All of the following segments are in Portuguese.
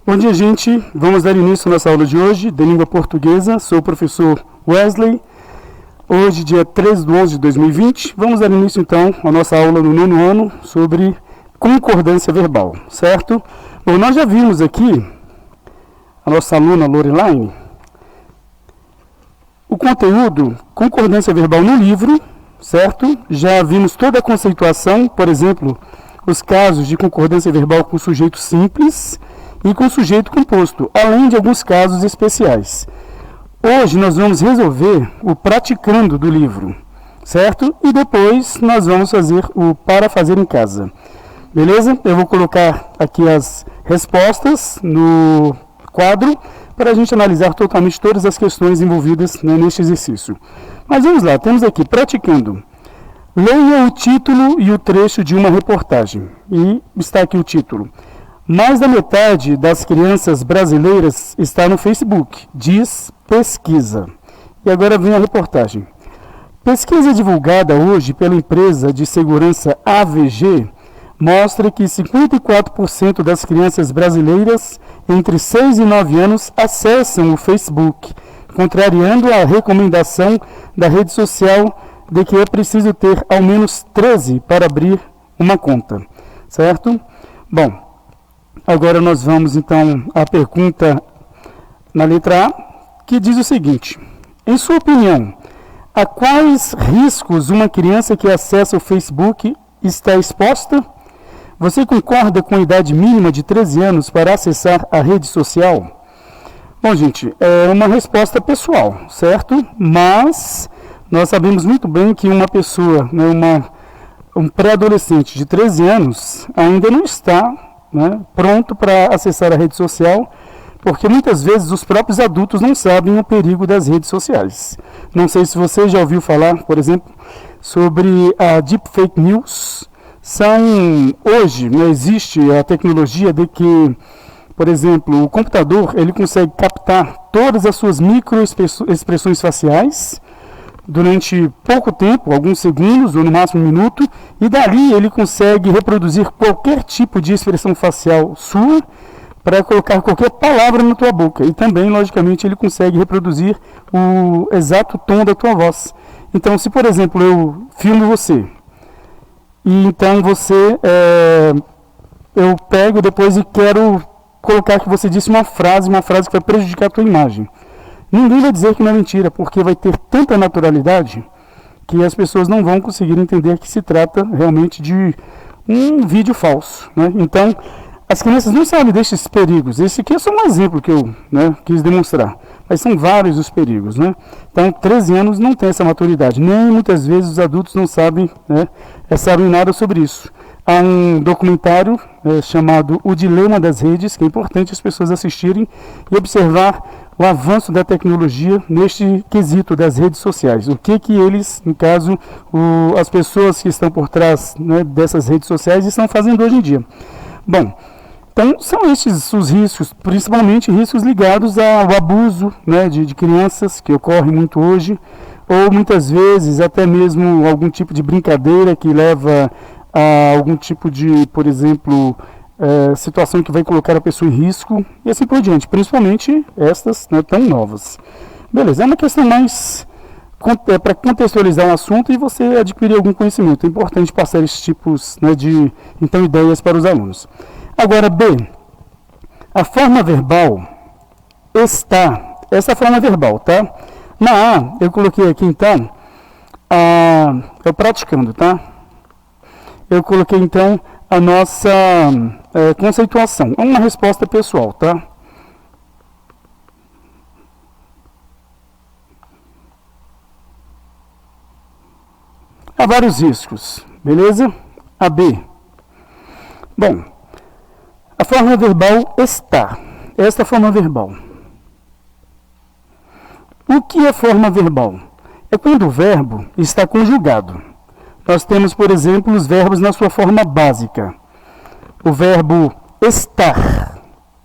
Bom dia, gente. Vamos dar início à nossa aula de hoje, de língua portuguesa. Sou o professor Wesley. Hoje, dia 13 de 11 de 2020, vamos dar início, então, à nossa aula no 9º ano sobre concordância verbal, certo? Bom, nós já vimos aqui, a nossa aluna Lorelaine, o conteúdo, concordância verbal no livro, certo? Já vimos toda a conceituação, por exemplo, os casos de concordância verbal com sujeito simples e com sujeito composto, além de alguns casos especiais. Hoje nós vamos resolver o praticando do livro, certo? E depois nós vamos fazer o para fazer em casa. Beleza? Eu vou colocar aqui as respostas no quadro para a gente analisar totalmente todas as questões envolvidas, né, neste exercício. Mas vamos lá, temos aqui praticando. Leia o título e o trecho de uma reportagem. E está aqui o título. Mais da metade das crianças brasileiras está no Facebook, diz pesquisa. E agora vem a reportagem. Pesquisa divulgada hoje pela empresa de segurança AVG mostra que 54% das crianças brasileiras entre 6 e 9 anos acessam o Facebook, contrariando a recomendação da rede social de que é preciso ter ao menos 13 para abrir uma conta, certo? Bom, agora nós vamos então à pergunta na letra A, que diz o seguinte: em sua opinião, a quais riscos uma criança que acessa o Facebook está exposta? Você concorda com a idade mínima de 13 anos para acessar a rede social? Bom, gente, é uma resposta pessoal, certo? Mas nós sabemos muito bem que uma pessoa, né, um pré-adolescente de 13 anos ainda não está, né, pronto para acessar a rede social, porque muitas vezes os próprios adultos não sabem o perigo das redes sociais. Não sei se você já ouviu falar, por exemplo, sobre a Deepfake News. Hoje, né, existe a tecnologia de que, por exemplo, o computador ele consegue captar todas as suas microexpressões faciais durante pouco tempo, alguns segundos ou no máximo um minuto, e dali ele consegue reproduzir qualquer tipo de expressão facial sua para colocar qualquer palavra na tua boca. E também, logicamente, ele consegue reproduzir o exato tom da tua voz. Então, se, por exemplo, eu filmo você, e então eu pego depois e quero colocar que você disse uma frase que vai prejudicar a tua imagem. Ninguém vai dizer que não é mentira, porque vai ter tanta naturalidade que as pessoas não vão conseguir entender que se trata realmente de um vídeo falso, né? Então, as crianças não sabem desses perigos. Esse aqui é só um exemplo que eu, né, quis demonstrar, mas são vários os perigos, né? Então, 13 anos não tem essa maturidade, nem muitas vezes os adultos não sabem, né, sabem nada sobre isso. Há um documentário chamado O Dilema das Redes, que é importante as pessoas assistirem e observar o avanço da tecnologia neste quesito das redes sociais. O que eles, no caso, as pessoas que estão por trás, né, dessas redes sociais estão fazendo hoje em dia. Bom, então são estes os riscos, principalmente riscos ligados ao abuso, né, de crianças, que ocorre muito hoje, ou muitas vezes até mesmo algum tipo de brincadeira que leva a algum tipo de, por exemplo, situação que vai colocar a pessoa em risco e assim por diante, principalmente estas, né, tão novas. Beleza, é uma questão mais para contextualizar um assunto e você adquirir algum conhecimento. É importante passar esses tipos, né, de então, ideias para os alunos. Agora, B, a forma verbal está, essa forma verbal, tá? Na A, eu coloquei aqui então, eu praticando, tá? Eu coloquei então a nossa conceituação. É uma resposta pessoal, tá? Há vários riscos, beleza? A B. Bom, a forma verbal está. Esta forma verbal. O que é forma verbal? É quando o verbo está conjugado. Nós temos, por exemplo, os verbos na sua forma básica. O verbo estar,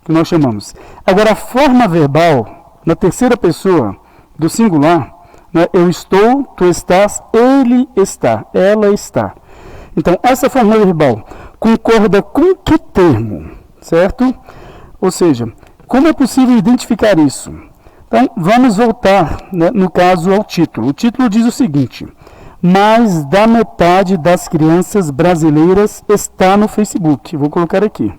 que nós chamamos. Agora, a forma verbal, na terceira pessoa do singular, né, eu estou, tu estás, ele está, ela está. Então, essa forma verbal concorda com que termo? Certo? Ou seja, como é possível identificar isso? Então, vamos voltar, né, no caso, ao título. O título diz o seguinte: mais da metade das crianças brasileiras está no Facebook. Vou colocar aqui.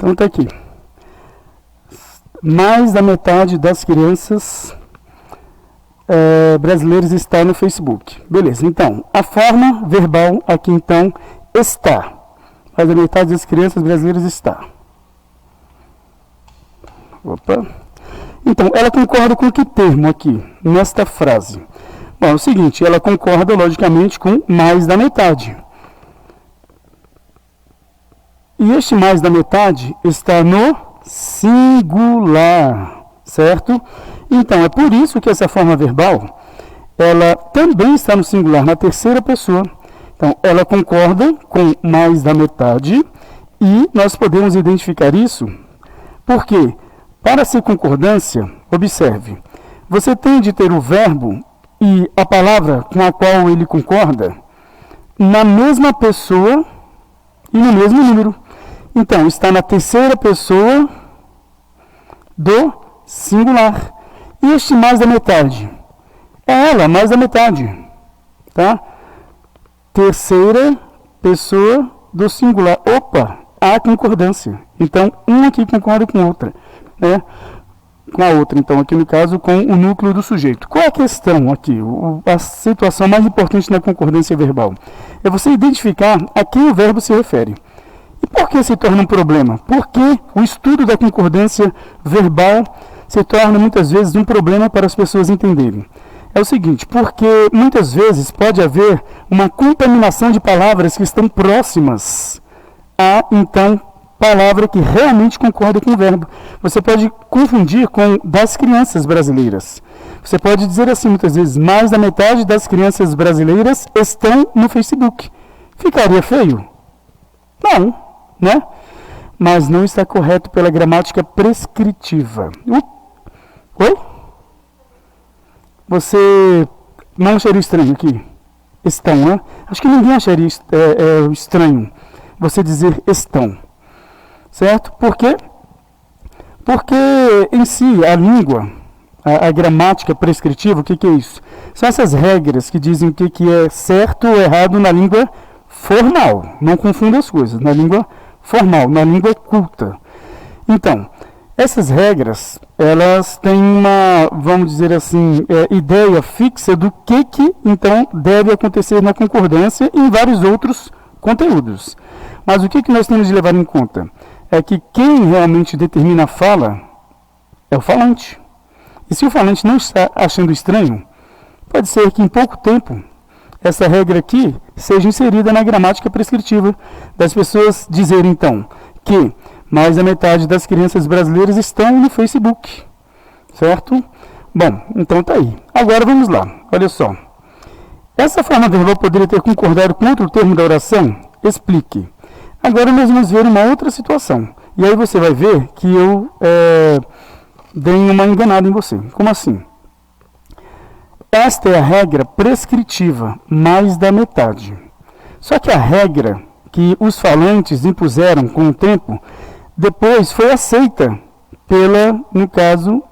Então está aqui. Mais da metade das crianças brasileiras está no Facebook. Beleza, então, a forma verbal aqui então está. Mais da metade das crianças brasileiras está. Opa. Então, ela concorda com que termo aqui, nesta frase? Bom, é o seguinte, ela concorda logicamente com mais da metade. E este mais da metade está no singular, certo? Então, é por isso que essa forma verbal, ela também está no singular, na terceira pessoa. Então, ela concorda com mais da metade e nós podemos identificar isso porque, para ser concordância, observe, você tem de ter o verbo e a palavra com a qual ele concorda na mesma pessoa e no mesmo número. Então, está na terceira pessoa do singular. E este mais da metade? É ela, mais da metade. Tá? Terceira pessoa do singular. Opa, há concordância. Então, um aqui concorda com outra. Né? Com a outra, então, aqui no caso, com o núcleo do sujeito. Qual é a questão aqui? A situação mais importante na concordância verbal é você identificar a quem o verbo se refere. E por que se torna um problema? Porque o estudo da concordância verbal se torna muitas vezes um problema para as pessoas entenderem. É o seguinte, porque muitas vezes pode haver uma contaminação de palavras que estão próximas a, então, palavra que realmente concorda com o verbo. Você pode confundir com das crianças brasileiras. Você pode dizer assim muitas vezes, mais da metade das crianças brasileiras estão no Facebook. Ficaria feio? Não. Né? Mas não está correto pela gramática prescritiva. Oi? Você não acharia estranho aqui? Estão, né? Acho que ninguém acharia estranho você dizer estão. Certo? Por quê? Porque em si a língua, a gramática prescritiva, o que é isso? São essas regras que dizem o que é certo ou errado na língua formal. Não confunda as coisas. Na língua formal, na língua culta. Então, essas regras, elas têm uma, vamos dizer assim, ideia fixa do que então deve acontecer na concordância e em vários outros conteúdos. Mas o que nós temos de levar em conta? É que quem realmente determina a fala é o falante. E se o falante não está achando estranho, pode ser que em pouco tempo essa regra aqui seja inserida na gramática prescritiva das pessoas dizerem, então, que mais da metade das crianças brasileiras estão no Facebook, certo? Bom, então tá aí. Agora vamos lá, olha só. Essa forma verbal poderia ter concordado com outro termo da oração? Explique. Agora nós vamos ver uma outra situação. E aí você vai ver que eu dei uma enganada em você. Como assim? Esta é a regra prescritiva, mais da metade. Só que a regra que os falantes impuseram com o tempo, depois foi aceita pela, no caso,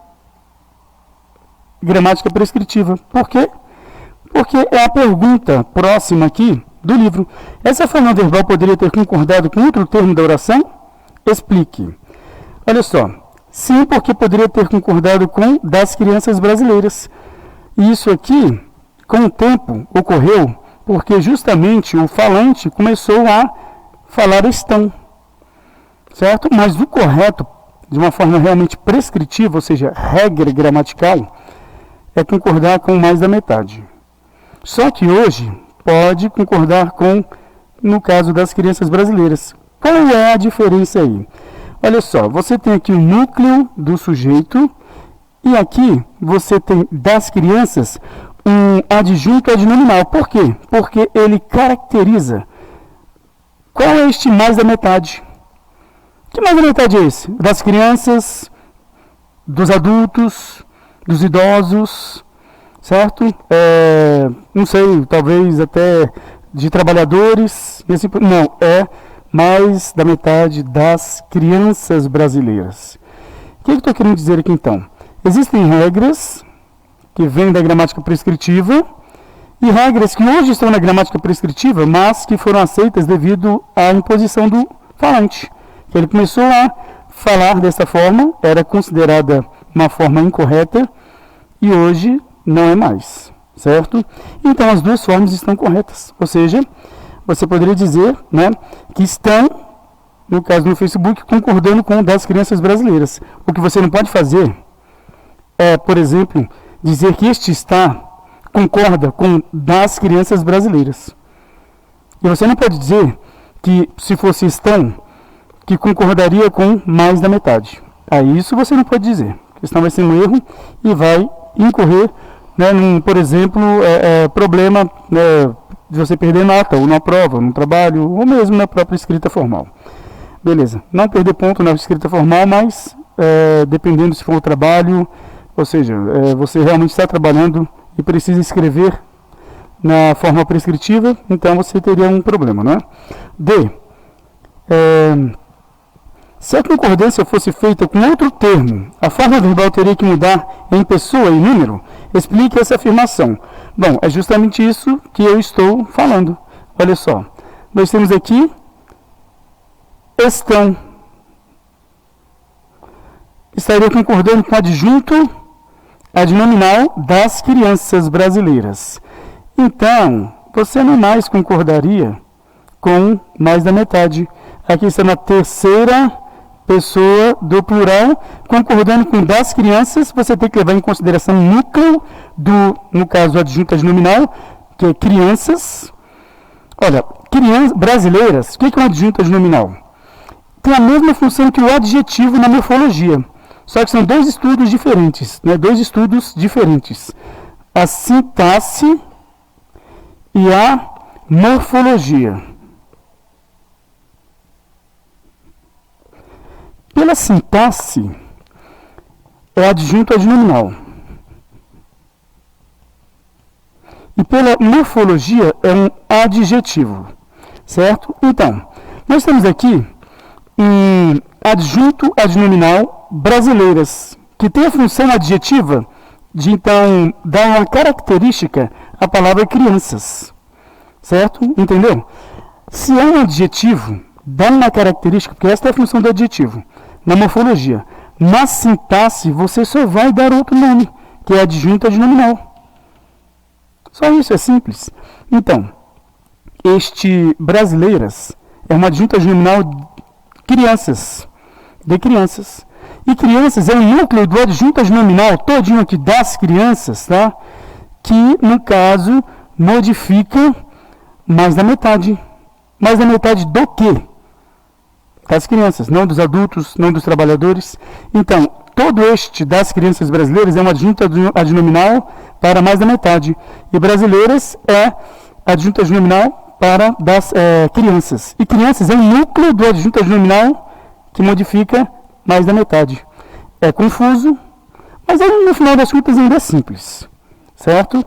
gramática prescritiva. Por quê? Porque é a pergunta próxima aqui do livro. Essa forma verbal poderia ter concordado com outro termo da oração? Explique. Olha só. Sim, porque poderia ter concordado com das crianças brasileiras. E isso aqui, com o tempo, ocorreu porque justamente o falante começou a falar estão. Certo? Mas o correto de uma forma realmente prescritiva, ou seja, regra gramatical, é concordar com mais da metade. Só que hoje pode concordar com, no caso das crianças brasileiras. Qual é a diferença aí? Olha só, você tem aqui o núcleo do sujeito e aqui você tem das crianças um adjunto adnominal. Por quê? Porque ele caracteriza. Qual é este mais da metade? Que mais da metade é esse? Das crianças, dos adultos, dos idosos, certo? Não sei, talvez até de trabalhadores. Não, é mais da metade das crianças brasileiras. O que eu estou querendo dizer aqui então? Existem regras que vêm da gramática prescritiva e regras que hoje estão na gramática prescritiva, mas que foram aceitas devido à imposição do falante. Ele começou a falar dessa forma, era considerada uma forma incorreta e hoje não é mais, certo? Então as duas formas estão corretas, ou seja, você poderia dizer, né, que estão, no caso no Facebook, concordando com o das crianças brasileiras. O que você não pode fazer é, por exemplo, dizer que este está concorda com das crianças brasileiras. E você não pode dizer que, se fosse estão, que concordaria com mais da metade. Aí isso você não pode dizer, porque senão vai ser um erro e vai incorrer, né, por exemplo, problema, né, de você perder nota, ou na prova, no trabalho, ou mesmo na própria escrita formal. Beleza, não perder ponto na escrita formal, mas dependendo se for o trabalho, ou seja, você realmente está trabalhando e precisa escrever na forma prescritiva, então você teria um problema, não é? D. Se a concordância fosse feita com outro termo, a forma verbal teria que mudar em pessoa e número? Explique essa afirmação. Bom, é justamente isso que eu estou falando. Olha só, nós temos aqui estão. Estaria concordando com o adjunto adnominal das crianças brasileiras. Então, você não mais concordaria com mais da metade. Aqui está na terceira pessoa do plural, concordando com das crianças, você tem que levar em consideração o núcleo no caso, adjunto adnominal, que é crianças. Olha, brasileiras, o que é um adjunto adnominal? Tem a mesma função que o adjetivo na morfologia, só que são dois estudos diferentes, né? A sintaxe e a morfologia. Pela sintaxe, é adjunto adnominal. E pela morfologia, é um adjetivo. Certo? Então, nós temos aqui um adjunto adnominal brasileiras, que tem a função adjetiva de, então, dar uma característica à palavra crianças. Certo? Entendeu? Se é um adjetivo, dá uma característica, porque esta é a função do adjetivo. Na morfologia, na sintaxe, você só vai dar outro nome, que é adjunto adnominal. Só isso, é simples. Então, este brasileiras é uma adjunto adnominal crianças, de crianças. E crianças é o núcleo do adjunto adnominal todinho aqui das crianças, tá? Que, no caso, modifica mais da metade. Mais da metade do quê? Das crianças, não dos adultos, não dos trabalhadores. Então, todo este das crianças brasileiras é um adjunto adnominal para mais da metade. E brasileiras é adjunto adnominal para das crianças. E crianças é o núcleo do adjunto adnominal que modifica mais da metade. É confuso, mas no final das contas ainda é simples. Certo?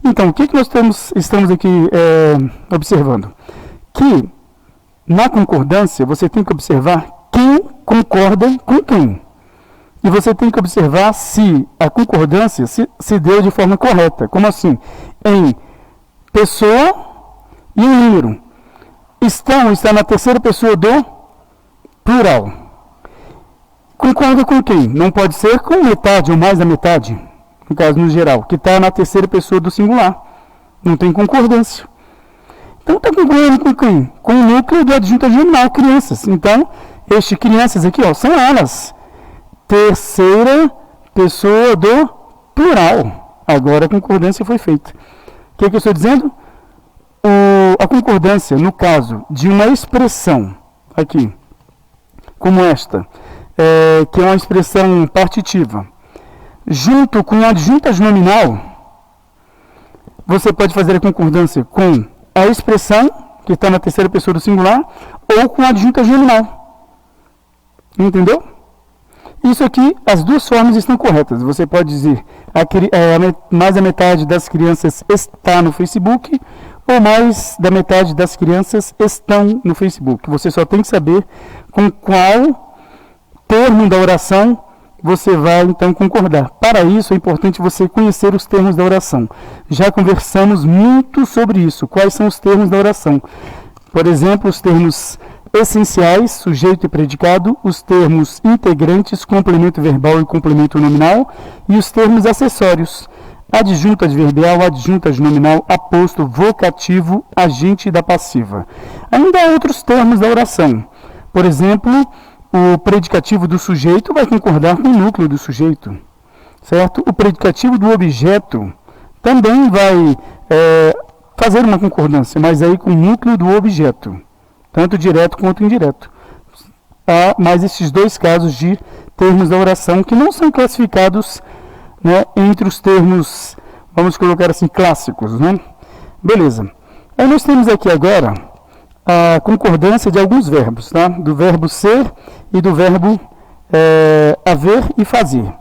Então, o que nós estamos aqui observando? Que na concordância, você tem que observar quem concorda com quem. E você tem que observar se a concordância se deu de forma correta. Como assim? Em pessoa e em número. Está na terceira pessoa do plural. Concorda com quem? Não pode ser com metade ou mais da metade, no caso no geral, que está na terceira pessoa do singular. Não tem concordância. Então está concordando com quem? Com o núcleo do adjunto adnominal, crianças. Então, crianças aqui, ó, são elas. terceira pessoa do plural. Agora a concordância foi feita. O que eu estou dizendo? A concordância, no caso de uma expressão, aqui, como esta, que é uma expressão partitiva, junto com adjuntas nominal, você pode fazer a concordância com a expressão, que está na terceira pessoa do singular, ou com adjuntas nominal. Entendeu? Isso aqui, as duas formas estão corretas. Você pode dizer mais da metade das crianças está no Facebook, ou mais da metade das crianças estão no Facebook. Você só tem que saber com qual termo da oração você vai então concordar. Para isso é importante você conhecer os termos da oração. Já conversamos muito sobre isso. Quais são os termos da oração? Por exemplo, os termos essenciais, sujeito e predicado, os termos integrantes, complemento verbal e complemento nominal, e os termos acessórios, adjunto adverbial, adjunto nominal, aposto, vocativo, agente da passiva. Ainda há outros termos da oração. Por exemplo, o predicativo do sujeito vai concordar com o núcleo do sujeito, certo? O predicativo do objeto também vai fazer uma concordância, mas aí com o núcleo do objeto, tanto direto quanto indireto. Há mais esses dois casos de termos da oração que não são classificados, né, entre os termos, vamos colocar assim, clássicos, né? Beleza. Aí nós temos aqui agora a concordância de alguns verbos, tá? Do verbo ser e do verbo haver e fazer.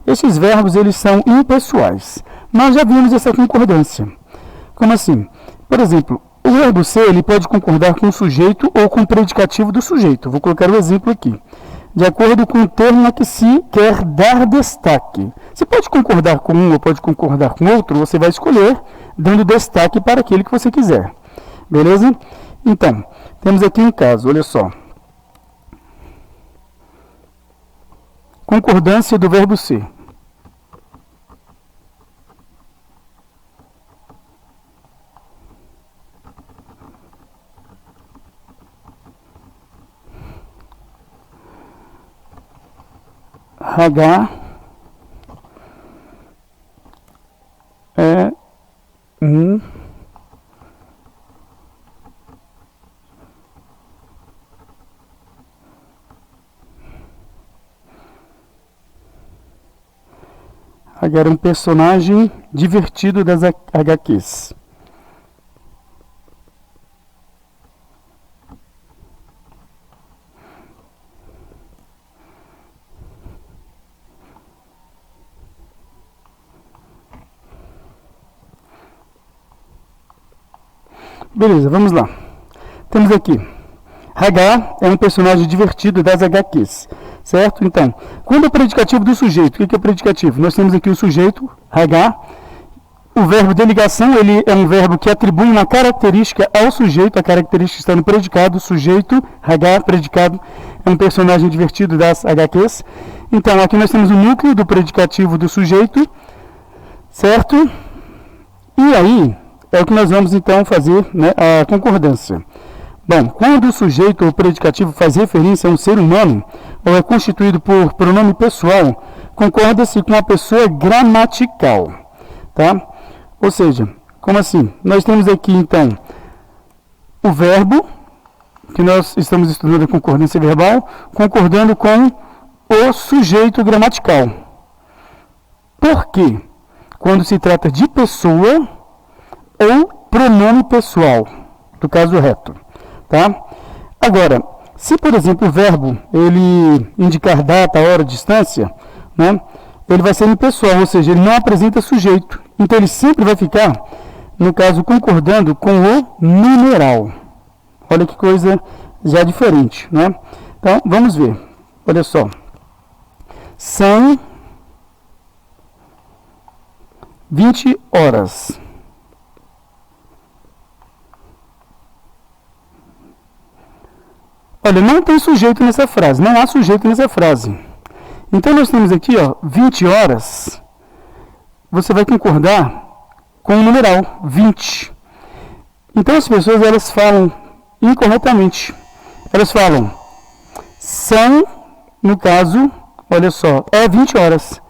Esses verbos, eles são impessoais. Nós já vimos essa concordância. Como assim? Por exemplo, o verbo ser, ele pode concordar com o sujeito ou com o predicativo do sujeito. Vou colocar um exemplo aqui. De acordo com o termo a que se quer dar destaque. Você pode concordar com um ou pode concordar com outro, você vai escolher, dando destaque para aquele que você quiser. Beleza? Então, temos aqui um caso, olha só. Concordância do verbo ser. H é um H era um personagem divertido das HQs. Beleza, vamos lá. Temos aqui, H é um personagem divertido das HQs, certo? Então, quando é o predicativo do sujeito, o que é o predicativo? Nós temos aqui o sujeito, H, o verbo de ligação, ele é um verbo que atribui uma característica ao sujeito, a característica está no predicado, sujeito, H, predicado, é um personagem divertido das HQs. Então, aqui nós temos o núcleo do predicativo do sujeito, certo? E aí, é o que nós vamos então fazer, né, a concordância. Bom, quando o sujeito ou predicativo faz referência a um ser humano ou é constituído por pronome pessoal, concorda-se com a pessoa gramatical, tá? Ou seja, como assim? Nós temos aqui então o verbo, que nós estamos estudando a concordância verbal, concordando com o sujeito gramatical. Por quê? Quando se trata de pessoa ou pronome pessoal, do caso reto, tá? Agora, se por exemplo o verbo ele indicar data, hora, distância, né, ele vai ser impessoal, ou seja, ele não apresenta sujeito, então ele sempre vai ficar, no caso, concordando com o numeral. Olha que coisa já diferente, né? Então, vamos ver, olha só, são 20 horas. Olha, não tem sujeito nessa frase, não há sujeito nessa frase. Então, nós temos aqui, ó, 20 horas, você vai concordar com o numeral 20. Então, as pessoas, elas falam incorretamente. Elas falam, são, no caso, Olha só, é 20 horas.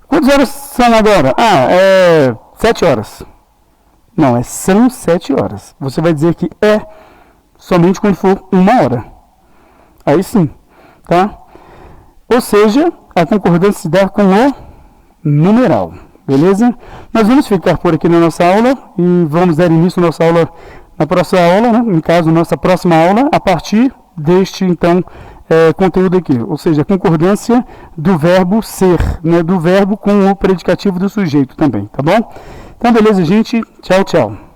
Quantas horas são agora? É 7 horas. Não, são 7 horas. Você vai dizer que é somente quando for 1 hora. Aí sim, tá? Ou seja, a concordância se dá com o numeral, beleza? Nós vamos ficar por aqui na nossa aula e vamos dar início à nossa aula na próxima aula, né? No caso, nossa próxima aula, a partir deste, então, conteúdo aqui, ou seja, a concordância do verbo ser, né? Do verbo com o predicativo do sujeito também, tá bom? Então, beleza, gente? Tchau, tchau.